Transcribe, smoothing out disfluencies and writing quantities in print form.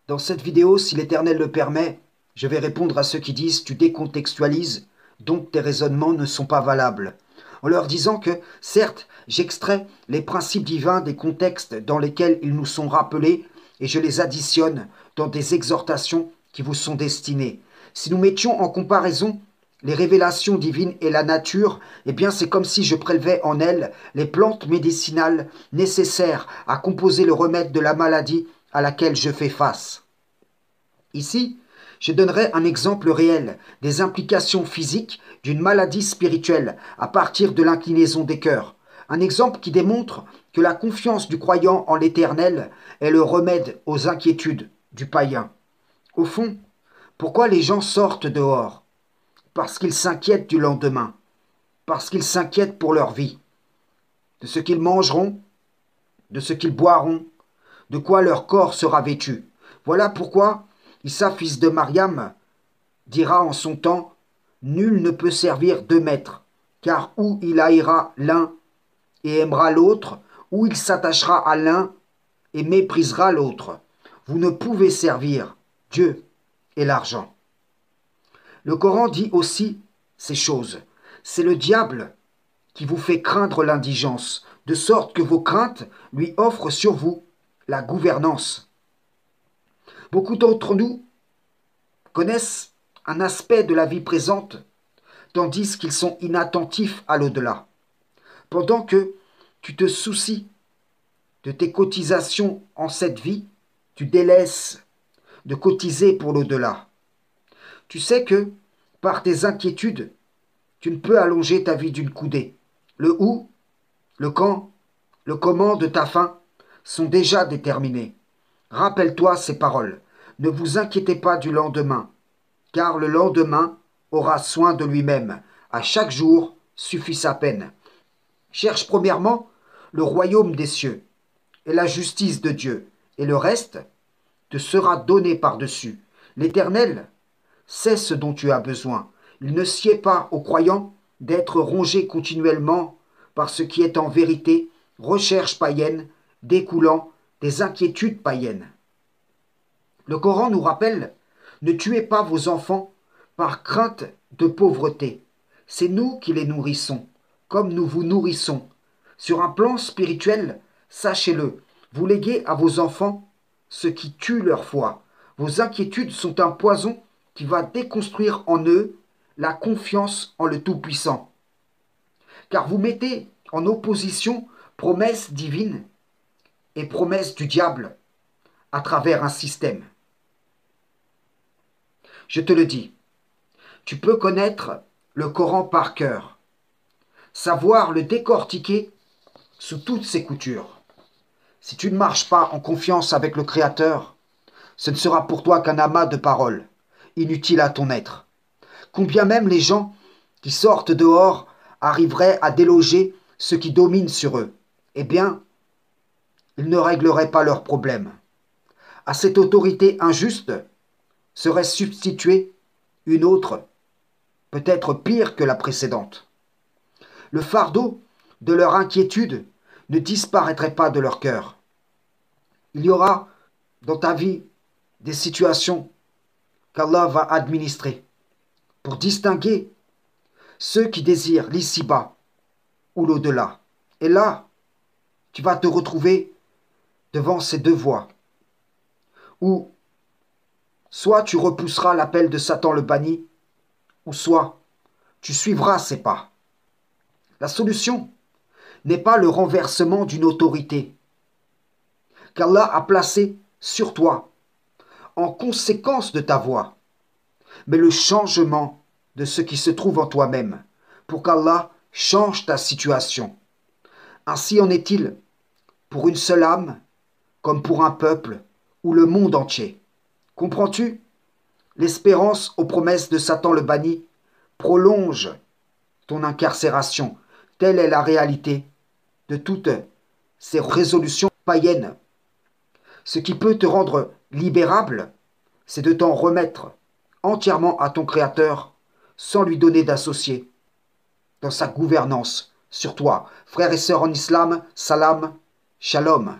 Dans cette vidéo, si l'Éternel le permet, je vais répondre à ceux qui disent tu décontextualises, donc tes raisonnements ne sont pas valables. En leur disant que, certes, j'extrais les principes divins des contextes dans lesquels ils nous sont rappelés et je les additionne dans des exhortations qui vous sont destinées. Si nous mettions en comparaison les révélations divines et la nature, eh bien c'est comme si je prélevais en elles les plantes médicinales nécessaires à composer le remède de la maladie à laquelle je fais face. Ici, je donnerai un exemple réel des implications physiques d'une maladie spirituelle à partir de l'inclinaison des cœurs. Un exemple qui démontre que la confiance du croyant en l'Éternel est le remède aux inquiétudes du païen. Au fond, pourquoi les gens sortent dehors? Parce qu'ils s'inquiètent du lendemain, parce qu'ils s'inquiètent pour leur vie, de ce qu'ils mangeront, de ce qu'ils boiront, de quoi leur corps sera vêtu. Voilà pourquoi Issa, fils de Mariam, dira en son temps, nul ne peut servir deux maîtres, car ou il haïra l'un et aimera l'autre, ou il s'attachera à l'un et méprisera l'autre. Vous ne pouvez servir Dieu et l'argent. Le Coran dit aussi ces choses. C'est le diable qui vous fait craindre l'indigence, de sorte que vos craintes lui offrent sur vous la gouvernance. Beaucoup d'entre nous connaissent un aspect de la vie présente, tandis qu'ils sont inattentifs à l'au-delà. Pendant que tu te soucies de tes cotisations en cette vie, tu délaisses de cotiser pour l'au-delà. Tu sais que, par tes inquiétudes, tu ne peux allonger ta vie d'une coudée. Le où, le quand, le comment de ta fin sont déjà déterminés. Rappelle-toi ces paroles. Ne vous inquiétez pas du lendemain, car le lendemain aura soin de lui-même. À chaque jour suffit sa peine. Cherche premièrement le royaume des cieux et la justice de Dieu, et le reste te sera donné par-dessus. L'Éternel sait ce dont tu as besoin. Il ne sied pas aux croyants d'être rongés continuellement par ce qui est en vérité recherche païenne découlant des inquiétudes païennes. Le Coran nous rappelle, ne tuez pas vos enfants par crainte de pauvreté. C'est nous qui les nourrissons, comme nous vous nourrissons. Sur un plan spirituel, sachez-le, vous léguez à vos enfants ce qui tue leur foi. Vos inquiétudes sont un poison qui va déconstruire en eux la confiance en le Tout-Puissant. Car vous mettez en opposition promesses divines et promesses du diable à travers un système. Je te le dis, tu peux connaître le Coran par cœur, savoir le décortiquer sous toutes ses coutures. Si tu ne marches pas en confiance avec le Créateur, ce ne sera pour toi qu'un amas de paroles, inutile à ton être. Combien même les gens qui sortent dehors arriveraient à déloger ceux qui dominent sur eux, eh bien, ils ne régleraient pas leurs problèmes. À cette autorité injuste serait substituée une autre, peut-être pire que la précédente. Le fardeau de leur inquiétude ne disparaîtrait pas de leur cœur. Il y aura dans ta vie des situations qu'Allah va administrer pour distinguer ceux qui désirent l'ici-bas ou l'au-delà. Et là, tu vas te retrouver devant ces deux voies, où soit tu repousseras l'appel de Satan le banni, ou soit tu suivras ses pas. La solution n'est pas le renversement d'une autorité qu'Allah a placée sur toi en conséquence de ta voix, mais le changement de ce qui se trouve en toi-même pour qu'Allah change ta situation. Ainsi en est-il pour une seule âme comme pour un peuple ou le monde entier. Comprends-tu? L'espérance aux promesses de Satan le banni prolonge ton incarcération. Telle est la réalité de toutes ces résolutions païennes. Ce qui peut te rendre libérable, c'est de t'en remettre entièrement à ton Créateur sans lui donner d'associé dans sa gouvernance sur toi. Frères et sœurs en islam, salam, shalom.